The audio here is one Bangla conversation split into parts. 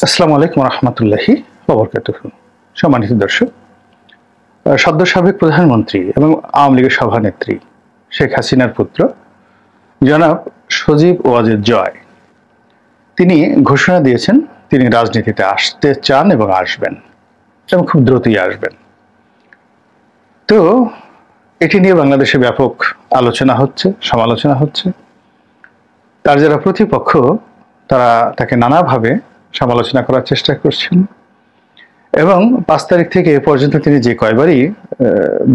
আসসালামু আলাইকুম রহমতুল্লাহি ওয়াবারাকাতুহু। সম্মানিত দর্শক, সদ্য সাবেক প্রধানমন্ত্রী এবং আওয়ামী লীগের সভানেত্রী শেখ হাসিনার পুত্র জনাব সজীব ওয়াজেদ জয় তিনি ঘোষণা দিয়েছেন তিনি রাজনীতিতে আসতে চান এবং আসবেন, এবং খুব দ্রুতই আসবেন। তো এটি নিয়ে বাংলাদেশে ব্যাপক আলোচনা হচ্ছে, সমালোচনা হচ্ছে। তার যারা প্রতিপক্ষ তারা তাকে নানাভাবে সমালোচনা করার চেষ্টা করছেন, এবং 5 তারিখ থেকে এ পর্যন্ত তিনি যে কয়বারই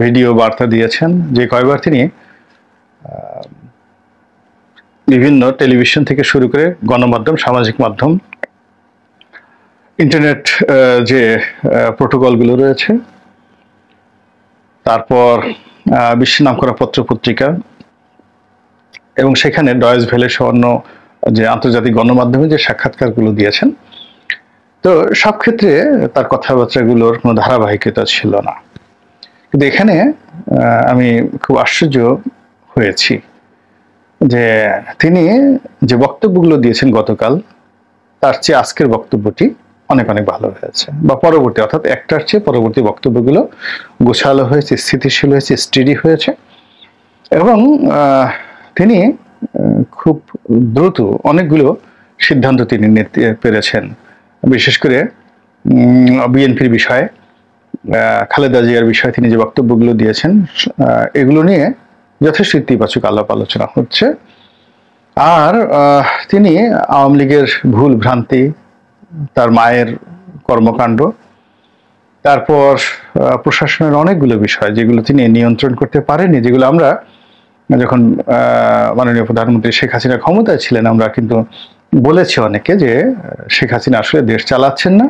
ভিডিও বার্তা দিয়েছেন, যে কয়বার তিনি বিভিন্ন টেলিভিশন থেকে শুরু করে গণমাধ্যম, সামাজিক মাধ্যম, ইন্টারনেট যে প্রোটোকলগুলো রয়েছে, তারপর বিশ্ব নামকরা পত্র পত্রিকা, এবং সেখানে ডয়েজ ভেলে সহ অন্য যে আন্তর্জাতিক গণমাধ্যমে যে সাক্ষাৎকারগুলো দিয়েছেন, তো সব ক্ষেত্রে তার কথাবার্তাগুলোর কোনো ধারাবাহিকতা ছিল না। কিন্তু এখানে আমি খুব আশ্চর্য হয়েছি যে তিনি যে বক্তব্যগুলো দিয়েছেন গতকাল, তার চেয়ে আজকের বক্তব্যটি অনেক অনেক ভালো হয়েছে, বা পরবর্তী অর্থাৎ একটার চেয়ে পরবর্তী বক্তব্যগুলো গোছালো হয়েছে, স্থিতিশীল হয়েছে, স্টেডি হয়েছে, এবং তিনি খুব দ্রুত অনেকগুলো সিদ্ধান্ত তিনি নিতে পেরেছেন। বিশেষ করে বিএনপির বিষয়ে, খালেদা জিয়ার বিষয়ে তিনি যে বক্তব্যগুলো দিয়েছেন, এগুলো নিয়ে যথেষ্ট ইতিবাচক আলাপ আলোচনা হচ্ছে। আর তিনি আওয়ামী লীগের ভুল ভ্রান্তি, তার মায়ের কর্মকাণ্ড, তারপর প্রশাসনের অনেকগুলো বিষয় যেগুলো তিনি নিয়ন্ত্রণ করতে পারেননি, যেগুলো আমরা যখন মাননীয় প্রধানমন্ত্রী শেখ হাসিনা ক্ষমতায় ছিলেন আমরা কিন্তু বলেছি অনেকে যে শেখ হাসিনা আসলে দেশ চালাচ্ছেন না,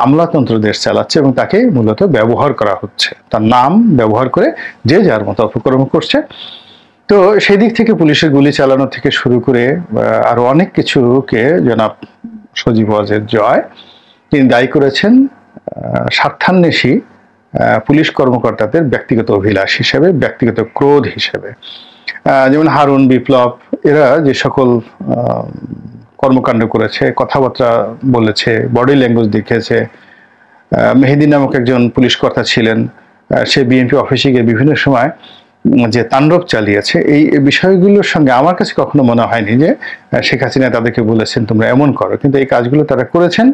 আমলাতন্ত্র দেশ চালাচ্ছে, এবং তাকে মূলত ব্যবহার করা হচ্ছে, তার নাম ব্যবহার করে যে যার মতো অপকর্ম করছে। তো সেই দিক থেকে পুলিশের গুলি চালানো থেকে শুরু করে আরো অনেক কিছুকে জনাব সজীব ওয়াজেদ জয় তিনি দায়ী করেছেন স্বার্থান্বেষী পুলিশ কর্মকর্তাদের ব্যক্তিগত অভিলাষ হিসেবে, ব্যক্তিগত ক্রোধ হিসেবে। যেমন হারুন, বিপ্লব, এরা যে সকল কর্মকাণ্ড করেছে, কথাবার্তা বলেছে, বডি ল্যাঙ্গুয়েজ দেখিয়েছে। মেহেদি নামক একজন পুলিশ কর্তা ছিলেন, সে বিএনপি অফিসে গিয়ে বিভিন্ন সময় যে তাণ্ডব চালিয়েছে, এই বিষয়গুলোর সঙ্গে আমার কাছে কখনো মনে হয়নি যে শেখ হাসিনা তাদেরকে বলেছেন তোমরা এমন করো, কিন্তু এই কাজগুলো তারা করেছেন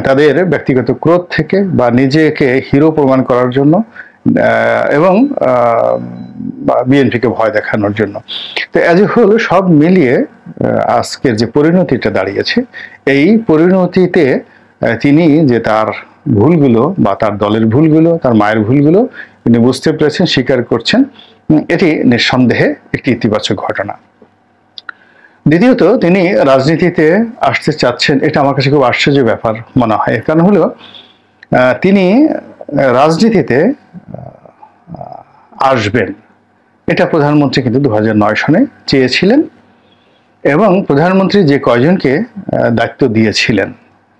তাদের ব্যক্তিগত ক্রোধ থেকে, বা নিজেকে হিরো প্রমাণ করার জন্য, এবং বিএনপিকে ভয় দেখানোর জন্য। তো অ্যাজ এ হোল সব মিলিয়ে আজকের যে পরিণতিটা দাঁড়িয়েছে, এই পরিণতিতে তিনি যে তার ভুলগুলো বা তার দলের ভুলগুলো, তার মায়ের ভুলগুলো তিনি বুঝতে পেরেছেন, স্বীকার করছেন, এটি নিঃসন্দেহে একটি ইতিবাচক ঘটনা। দ্বিতীয়ত, তিনি রাজনীতিতে আসতে চাচ্ছেন, এটা আমার কাছে খুব আশ্চর্য ব্যাপার মনে হয়। কারণ হলো তিনি রাজনীতিতে আসবেন, এটা প্রধানমন্ত্রী কিন্তু 2009 সনে চেয়েছিলেন, এবং প্রধানমন্ত্রী যে কয়জনকে দায়িত্ব দিয়েছিলেন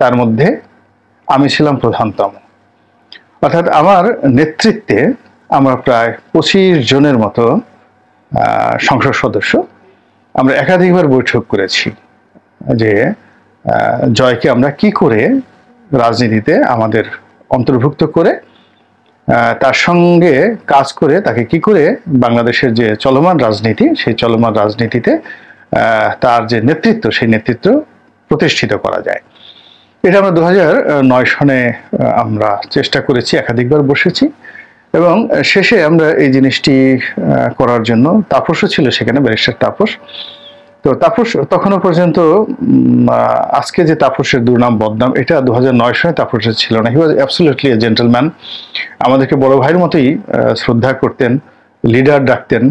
তার মধ্যে আমি ছিলাম প্রধানতম। অর্থাৎ আমার নেতৃত্বে আমরা প্রায় 25 জনের মতো সংসদ সদস্য আমরা একাধিকবার বৈঠক করেছি যে জয়কে আমরা কি করে রাজনীতিতে আমাদের অন্তর্ভুক্ত করে, তার সঙ্গে কাজ করে তাকে কি করে বাংলাদেশের যে চলমান রাজনীতি, সেই চলমান রাজনীতিতে তার যে নেতৃত্ব, সেই নেতৃত্ব প্রতিষ্ঠিত করা যায়। এটা আমরা 2009 সনে আমরা চেষ্টা করেছি, একাধিকবার বসেছি, এবং শেষে আমরা এই জিনিসটি করার জন্য তাপসও ছিল সেখানে, ব্যারিস্টার তাপস। তো তাপস তখনও পর্যন্ত, আজকে যে তাপসের দুর্নাম বদনাম, এটা 2009 সনে তাপসের ছিল না। হি ওয়াজ অ্যাবসলিউটলি এ জেন্টলম্যান, আমাদেরকে বড় ভাইয়ের মতোই শ্রদ্ধা করতেন, লিডার ডাকতেন।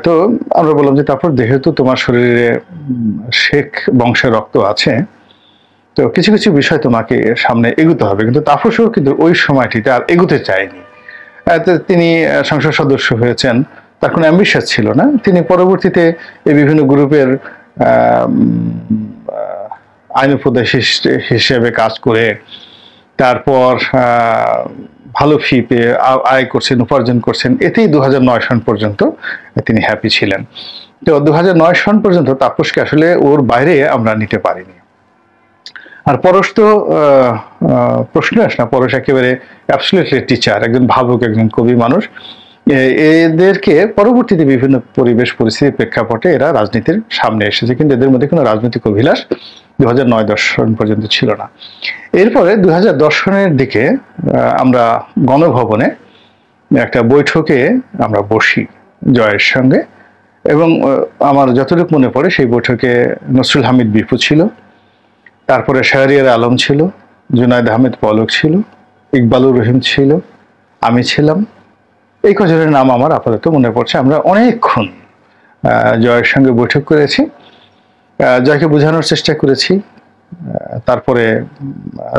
তো আমরা বললাম যে তাপস, যেহেতু তোমার শরীরে শেখ বংশের রক্ত আছে, তো কিছু কিছু বিষয় তোমাকে সামনে এগোতে হবে। কিন্তু তাপসও কিন্তু ওই সময়টিতে আর এগোতে চায়নি। তিনি সংসদ সদস্য হয়েছেন, তার কোনো অ্যাম্বিশন ছিল না। তিনি পরবর্তীতে এই বিভিন্ন গ্রুপের আইন উপদেশ হিসেবে কাজ করে, তারপর ভালো ফি পেয়ে আয় করছেন, উপার্জন করছেন, এতেই 2009 সন পর্যন্ত তিনি হ্যাপি ছিলেন। তো 2009 সন পর্যন্ত তাপসকে আসলে ওর বাইরে আমরা নিতে পারিনি। আর পরশ তো প্রশ্ন আসে না, পরশ একেবারে অ্যাবসলিউটলি টিচার, একজন ভাবুক, একজন কবি মানুষ। এদেরকে পরবর্তীতে বিভিন্ন পরিবেশ পরিস্থিতির প্রেক্ষাপটে এরা রাজনীতির সামনে এসেছে, কিন্তু এদের মধ্যে কোনো রাজনৈতিক অভিলাষ 2009-10 সন পর্যন্ত ছিল না। এরপরে 2010 সনের দিকে আমরা গণভবনে একটা বৈঠকে আমরা বসি জয়ের সঙ্গে, এবং আমার যতটুকু মনে পড়ে সেই বৈঠকে নসরুল হামিদ বিপু ছিল, তারপরে শাহরিয়ার আলম ছিল, জুনায়েদ আহমেদ পলক ছিল, ইকবালুর রহিম ছিল, আমি ছিলাম। এই কজনের নাম আমার আপাতত মনে পড়ছে। আমরা অনেকক্ষণ জয়ের সঙ্গে বৈঠক করেছি, জয়কে বোঝানোর চেষ্টা করেছি তারপরে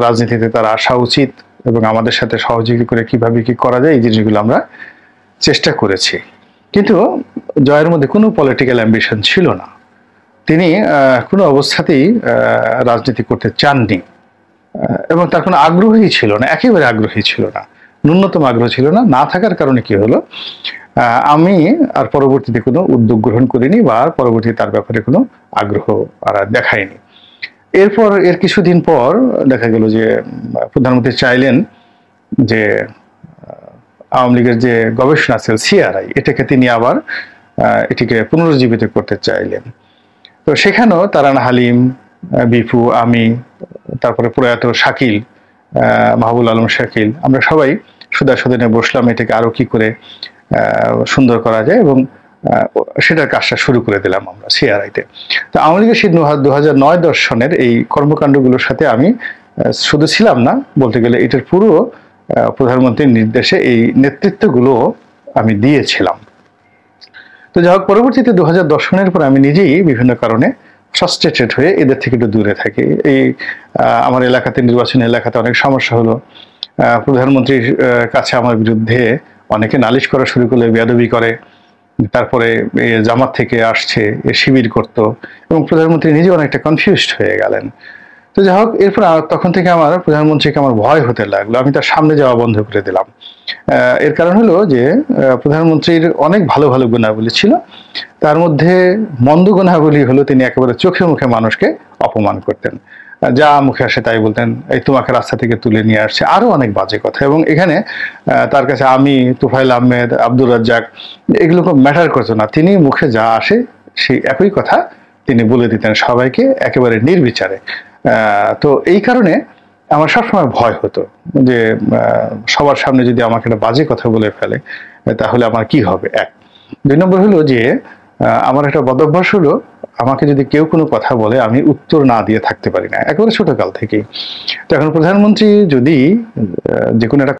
রাজনীতিতে তার আসা উচিত এবং আমাদের সাথে সহযোগী করে কিভাবে কি করা যায় এই জিনিসগুলো আমরা চেষ্টা করেছি। কিন্তু জয়ের মধ্যে কোনো পলিটিক্যাল অ্যাম্বিশন ছিল না, তিনি কোনো অবস্থাতেই রাজনীতি করতে চাননি এবং তার কোনো আগ্রহই ছিল না, একেবারে আগ্রহী ছিল না, ন্যূনতম আগ্রহ ছিল না। না থাকার কারণে কি হলো, আমি আর পরবর্তীতে কোনো উদ্যোগ গ্রহণ করিনি বা পরবর্তীতে তার ব্যাপারে কোনো আগ্রহ আর দেখাইনি। এরপর এর কিছুদিন পর দেখা গেল যে প্রধানমন্ত্রী চাইলেন যে আওয়ামী লীগের যে গবেষণা সেল সিআরআই, এটাকে তিনি আবার এটিকে পুনরুজ্জীবিত করতে চাইলেন। তো সেখানেও তারানা হালিম, বিপু, আমি, তারপরে প্রয়াত শাকিল, মাহবুল আলম শাকিল, আমরা সবাই সুদাসুদিনে বসলাম এটাকে আরো কি করে সুন্দর করা যায় এবং সেটার কাজটা শুরু করে দিলাম আমরা সিআরআইতে। তো আওয়ামী লীগের সেই 2009-10 সনের এই কর্মকাণ্ডগুলোর সাথে আমি শুধু ছিলাম না, বলতে গেলে এটার পুরো প্রধানমন্ত্রীর নির্দেশে এই নেতৃত্বগুলো আমি দিয়েছিলাম। তো যাই হোক, পরবর্তীতে 2010 সনের পর আমি নিজেই বিভিন্ন কারণে ফ্রাস্ট্রেটেড হয়ে এদের থেকে একটু দূরে থাকি। এই আমার এলাকাতে, নির্বাচনী এলাকাতে অনেক সমস্যা হলো, প্রধানমন্ত্রীর কাছে আমার বিরুদ্ধে অনেকে নালিশ করা শুরু করলে, বেয়াদবি করে, তারপরে জামাত থেকে আসছে, শিবির করত, এবং প্রধানমন্ত্রী নিজে অনেকটা কনফিউজড হয়ে গেলেন। তো যাই হোক, এরপর তখন থেকে আমার প্রধানমন্ত্রীকে আমার ভয় হতে লাগলো, আমি তার সামনে যাওয়া বন্ধ করে দিলাম। এর কারণ হলো যে প্রধানমন্ত্রীর অনেক ভালো ভালো গুণাবলী ছিল, তার মধ্যে মন্দ গুণাবলী হলো তিনি একেবারে চোখে মুখে মানুষকে অপমান করতেন, যা মুখে আসে তাই বলতেন, এই তোমাকে রাস্তা থেকে তুলে নিয়ে আসছে, আরো অনেক বাজে কথা। এবং এখানে তার কাছে আমি, তুফাইল আহমেদ, আব্দুর রাজ্জাক এগুলো খুব ম্যাটার করতো না, তিনি মুখে যা আসে সেই একই কথা তিনি বলে দিতেন সবাইকে একেবারে নির্বিচারে। তো এই কারণে আমার সবসময় ভয় হতো যে সবার সামনে যদি আমাকে একটা বাজে কথা বলে ফেলে তাহলে আমার কি হবে। এক, দুই নম্বর হলো যে আমার একটা বদভ্যাস হলো, আমাকে যদি কেউ কোনো কথা বলে আমি উত্তর না দিয়ে থাকতে পারি না, একেবারে ছোটকাল থেকেই। তো এখন প্রধানমন্ত্রী যদি যে কোনো একটা